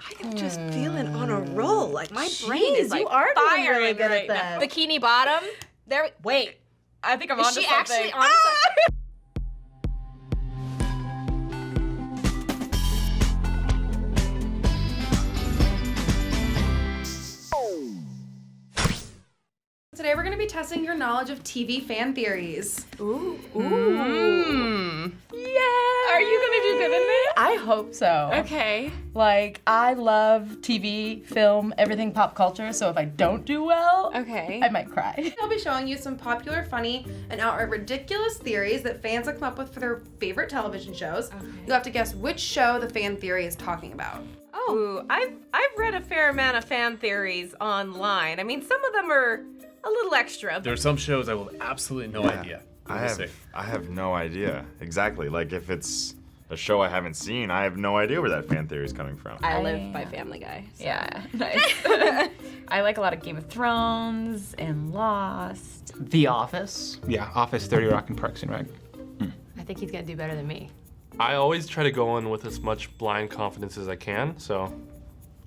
I am just feeling on a roll. Like my brain is like you are doing really good right at that. Bikini Bottom. There. Wait. I think I'm Is onto she something. actually on something? Today we're going to be testing your knowledge of TV fan theories. Ooh. Yeah. Are you gonna do good in this? I hope so. Okay. Like, I love TV, film, everything pop culture, so if I don't do well, Okay. I might cry. I'll be showing you some popular, funny, and outright ridiculous theories that fans have come up with for their favorite television shows. Okay. You'll have to guess which show the fan theory is talking about. Ooh, I've read a fair amount of fan theories online. I mean, some of them are a little extra. There are some shows I will have absolutely no idea. I have no idea. Exactly. Like if it's a show I haven't seen, I have no idea where that fan theory is coming from. I live by Family Guy. So. Yeah, nice. I like a lot of Game of Thrones and Lost. The Office. Yeah, Office, 30 Rock, and Parks and Rec. I think he's gonna do better than me. I always try to go in with as much blind confidence as I can, so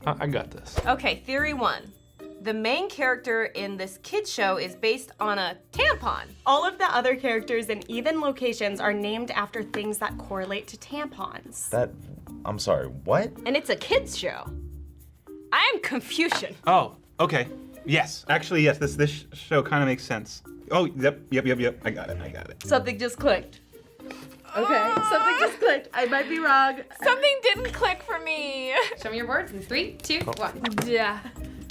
I got this. Okay, theory one. The main character in this kids show is based on a tampon. All of the other characters and even locations are named after things that correlate to tampons. I'm sorry, what? And it's a kids show. I am Confucian. Oh, okay. Yes, actually, yes, this show kind of makes sense. Oh, yep. I got it. Something just clicked. Okay, something just clicked. I might be wrong. Something didn't click for me. Show me your words in 3, 2, 1. Yeah.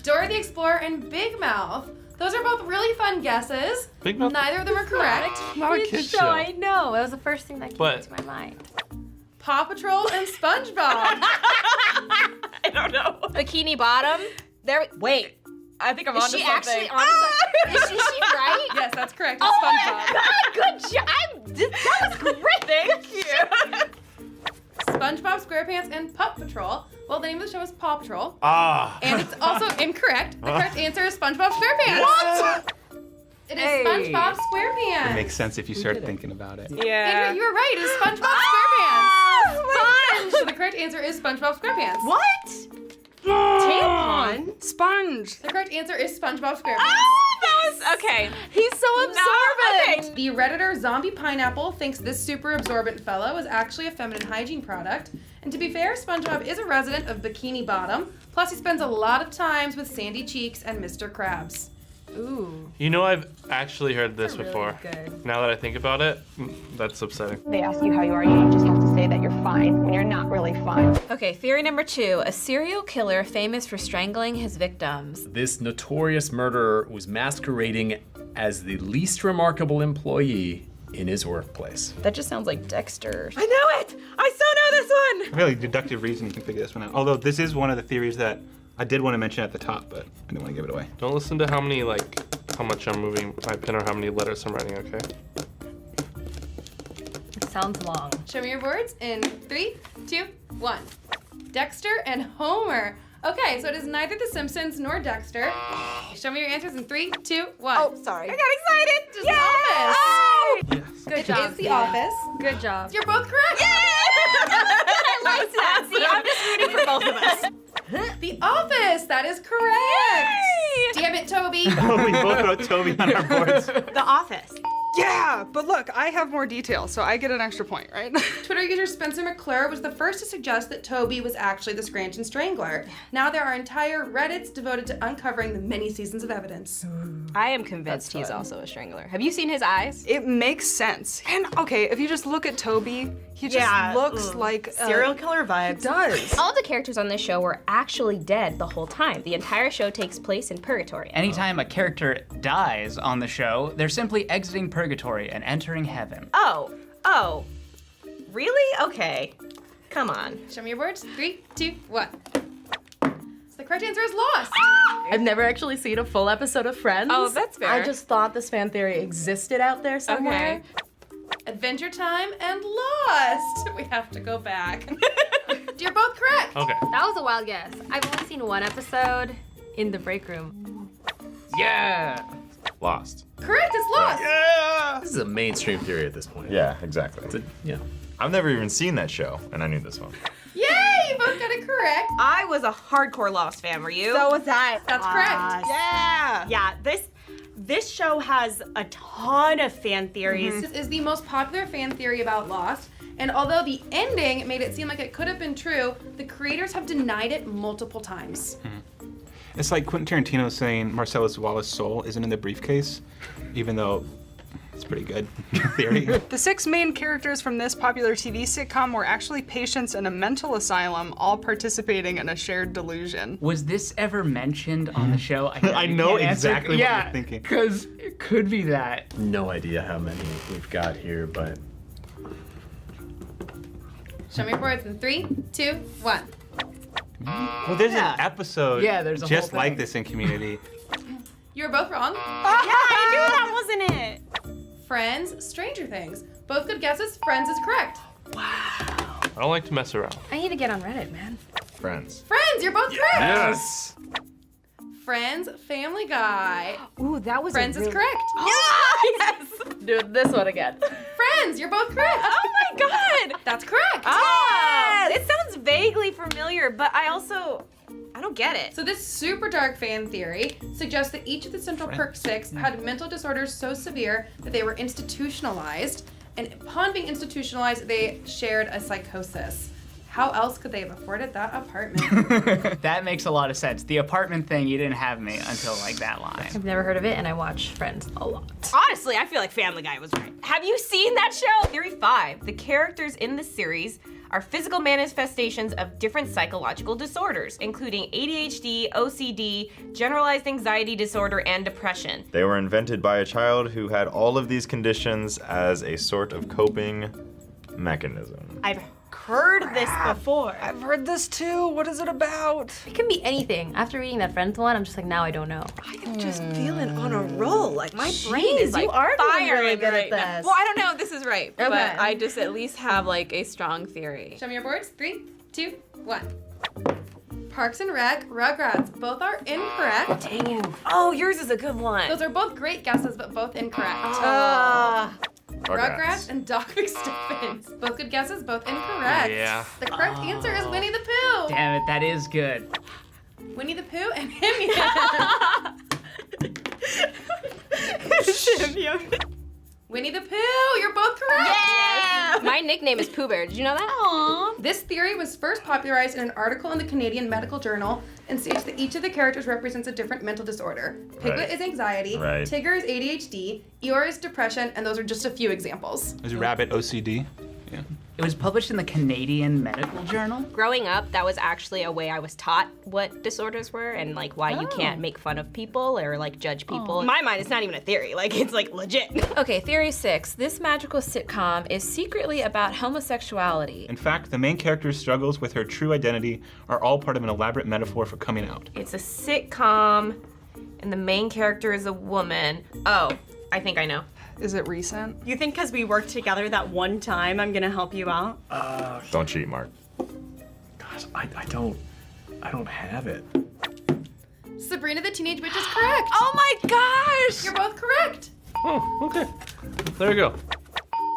Dora the Explorer and Big Mouth. Those are both really fun guesses. Big Mouth? Neither of them are correct. Not a kid's show. I know. That was the first thing that came But- into my mind. Paw Patrol and SpongeBob. I don't know. Bikini Bottom. There. Wait. I think I'm Is onto she something. actually on something? Is she right? Yes, that's correct. It's Oh SpongeBob. my God! Good job. That was great. Thank you. SpongeBob SquarePants and Pup Patrol. Well, the name of the show is Paw Patrol. Ah. And it's also incorrect. The correct answer is SpongeBob SquarePants. What? It is SpongeBob SquarePants. It makes sense if you start thinking about it. Yeah. Andrew, you were right. It is SpongeBob SquarePants. Sponge. The correct answer is SpongeBob SquarePants. What? Tampon? Sponge. The correct answer is SpongeBob SquarePants. That was okay. He's so absorbent. Okay. The Redditor Zombie Pineapple thinks this super absorbent fellow is actually a feminine hygiene product. And to be fair, SpongeBob is a resident of Bikini Bottom. Plus, he spends a lot of times with Sandy Cheeks and Mr. Krabs. Ooh. You know, I've actually heard this really before. good. Now that I think about it, that's upsetting. They ask you how you are, you just have to say that you're fine when you're not really fine. Okay, theory number 2. A serial killer famous for strangling his victims. This notorious murderer was masquerading as the least remarkable employee in his workplace. That just sounds like Dexter. I know it. I so know this one. Really deductive reason you can figure this one out. Although this is one of the theories that I did want to mention at the top, but I didn't want to give it away. Don't listen to how much I'm moving my pen or how many letters I'm writing, okay? It sounds long. Show me your words in 3, 2, 1. Dexter and Homer. Okay, so it is neither The Simpsons nor Dexter. Show me your answers in 3, 2, 1. Oh, sorry. I got excited. Just The Office. Oh! Yes. Good It job. is The Office. Good job. You're both correct. I like that. See, I'm just rooting for both of us. The Office. That is correct. Damn it, Toby. Oh, we both wrote Toby on our boards. The Office. Yeah, but look, I have more details, so I get an extra point, right? Twitter user Spencer McClure was the first to suggest that Toby was actually the Scranton Strangler. Now there are entire Reddits devoted to uncovering the many seasons of evidence. I am convinced he's also a strangler. Have you seen his eyes? It makes sense. And okay, if you just look at Toby, he just looks like Serial killer vibes. He does. All of the characters on this show were actually dead the whole time. The entire show takes place in purgatory. Anytime a character dies on the show, they're simply exiting purgatory and entering heaven. Oh. Really? Okay. Come on. Show me your words. 3, 2, 1. So the correct answer is Lost. I've never actually seen a full episode of Friends. Oh, that's fair. I just thought this fan theory existed out there somewhere. Adventure Time and Lost. We have to go back. You're both correct. Okay. That was a wild guess. I've only seen one episode in the break room. Yeah! Lost. Correct, it's Lost. Yeah! This is a mainstream theory at this point. Yeah, exactly. Yeah. I've never even seen that show, and I knew this one. Yay, you both got it correct. I was a hardcore Lost fan, were you? So was I. That's correct. Yeah. Yeah, this show has a ton of fan theories. This is the most popular fan theory about Lost, and although the ending made it seem like it could have been true, the creators have denied it multiple times. It's like Quentin Tarantino saying Marcellus Wallace's soul isn't in the briefcase, even though it's pretty good theory. The 6 main characters from this popular TV sitcom were actually patients in a mental asylum, all participating in a shared delusion. Was this ever mentioned on the show? I know can't answer. exactly what Yeah, you're thinking. because it could be that. No idea how many we've got here, but Show me your boards in 3, 2, 1. Well, there's Yeah. an episode Yeah, there's a just whole like thing. this in Community. You were both wrong. Yeah, I knew that wasn't it. Friends, Stranger Things. Both good guesses. Friends is correct. I don't like to mess around. I need to get on Reddit, man. Friends. Friends, you're both correct. yes. Friends, Family Guy. Ooh, that was Friends a really... is correct. Yes! Do this one again. Friends, you're both correct. Oh my god! That's correct. Oh! It sounds vaguely familiar, but I don't get it. So this super dark fan theory suggests that each of the Central Perk 6 had mental disorders so severe that they were institutionalized, and upon being institutionalized, they shared a psychosis. How else could they have afforded that apartment? That makes a lot of sense. The apartment thing, you didn't have me until like that line. I've never heard of it, and I watch Friends a lot. Honestly, I feel like Family Guy was right. Have you seen that show? Theory 5. The characters in the series are physical manifestations of different psychological disorders, including ADHD, OCD, generalized anxiety disorder, and depression. They were invented by a child who had all of these conditions as a sort of coping mechanism. I've heard this before. I've heard this too. What is it about? It can be anything. After reading that Friends one, I'm just like, now I don't know. I'm just feeling on a roll. Like my brain Jeez, is like you are doing firing really good right at now. this. Well, I don't know if this is right, but Okay. I just at least have like a strong theory. Show me your boards. 3, 2, 1. Parks and Rec, Rugrats. Both are incorrect. Dang. Oh, yours is a good one. Those are both great guesses, but both incorrect. Rugrats and Doc McStuffins. Both good guesses, both incorrect. Yeah. The correct answer is Winnie the Pooh. Damn it, that is good. Winnie the Pooh and Him. Winnie the Pooh, you're both correct. Yeah! My nickname is Pooh Bear. Did you know that? Aww. This theory was first popularized in an article in the Canadian Medical Journal and states that each of the characters represents a different mental disorder. Piglet Right. is anxiety, Right. Tigger is ADHD, Eeyore is depression, and those are just a few examples. There's Rabbit OCD. Yeah. It was published in the Canadian Medical Journal. Growing up, that was actually a way I was taught what disorders were and like why you can't make fun of people or like judge people. In my mind, it's not even a theory. Like it's like legit. Okay, theory 6. This magical sitcom is secretly about homosexuality. In fact, the main character's struggles with her true identity are all part of an elaborate metaphor for coming out. It's a sitcom, and the main character is a woman. Oh, I think I know. Is it recent? You think because we worked together that one time, I'm gonna help you out? Don't cheat, Mark. Gosh, I don't have it. Sabrina the Teenage Witch is correct. Oh my gosh! You're both correct. Oh, okay. There you go.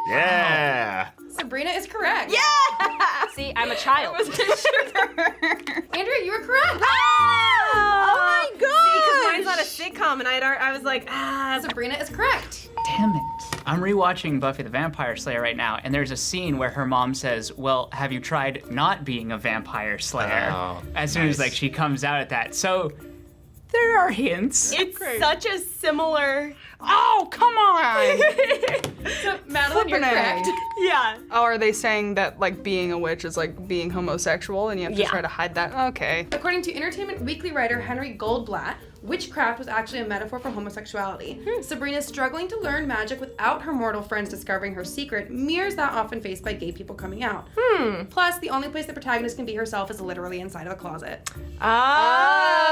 Yeah. Sabrina is correct. Yeah! See, I'm a child. Andrea, you were correct. Oh my god! See, because mine's not a sitcom, and I was like, Sabrina is correct. Damn it. I'm rewatching Buffy the Vampire Slayer right now, and there's a scene where her mom says, well, have you tried not being a vampire slayer? Oh, as soon as like she comes out at that. So there are hints. It's such a similar. Oh, come on! So, Madeline, you're Flippin' A. correct. Yeah. Oh, are they saying that like being a witch is like being homosexual and you have to Yeah. try to hide that? Okay. According to Entertainment Weekly writer Henry Goldblatt, witchcraft was actually a metaphor for homosexuality. Sabrina's struggling to learn magic without her mortal friends discovering her secret mirrors that often faced by gay people coming out. Plus, the only place the protagonist can be herself is literally inside of a closet.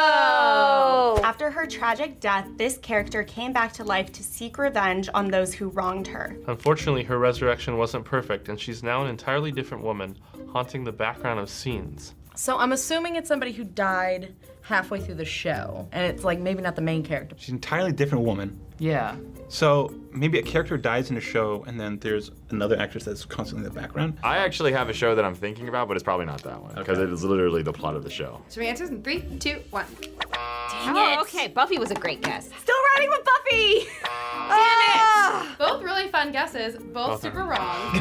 oh. After her tragic death, this character came back to life to seek revenge on those who wronged her. Unfortunately, her resurrection wasn't perfect, and she's now an entirely different woman, haunting the background of scenes. So I'm assuming it's somebody who died halfway through the show, and it's like maybe not the main character. She's an entirely different woman, Yeah. So maybe a character dies in a show, and then there's another actress that's constantly in the background. I actually have a show that I'm thinking about, but it's probably not that one because it is literally the plot of the show. Should we answer in 3, 2, 1? Dang it. Okay, Buffy was a great guess. Still riding with Buffy! Both really fun guesses, both super wrong.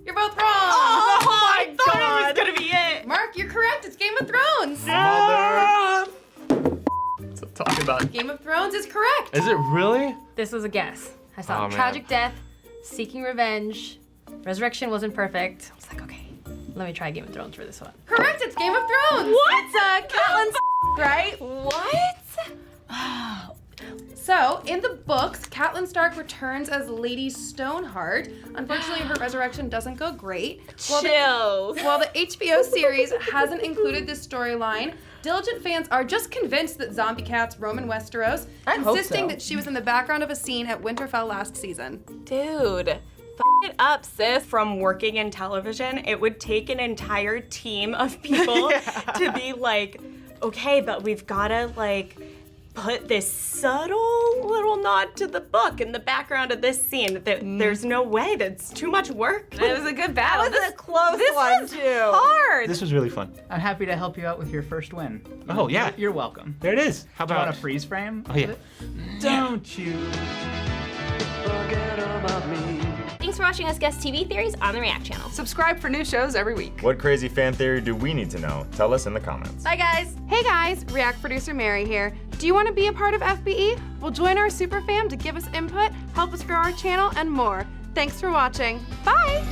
You're both wrong. Oh my god! It was gonna be it. Mark, you're correct. It's Game of Thrones. So talk about. Game of Thrones is correct. Is it really? This was a guess. I saw Oh, man. tragic death, seeking revenge, resurrection wasn't perfect. I was like, okay, let me try Game of Thrones for this one. Correct. It's Game of Thrones. What? Catelyn's right? What? So, in the books, Catelyn Stark returns as Lady Stoneheart. Unfortunately, her resurrection doesn't go great. Chills. While the HBO series hasn't included this storyline, diligent fans are just convinced that Zombie Cat's roaming Westeros, insisting that she was in the background of a scene at Winterfell last season. Dude, f it up, sis. From working in television, it would take an entire team of people to be like, okay, but we've gotta like put this subtle little nod to the book in the background of this scene. There's no way. That's too much work. It was a good battle. That was a close one was too. Hard. This was really fun. I'm happy to help you out with your first win. Oh, yeah. You're welcome. There it is. How Do you about want a freeze frame? Oh, yeah. Don't you? Thanks for watching us guess TV theories on the React channel. Subscribe for new shows every week. What crazy fan theory do we need to know? Tell us in the comments. Bye, guys. Hey, guys. React producer Mary here. Do you want to be a part of FBE? Well, join our super fam to give us input, help us grow our channel, and more. Thanks for watching. Bye.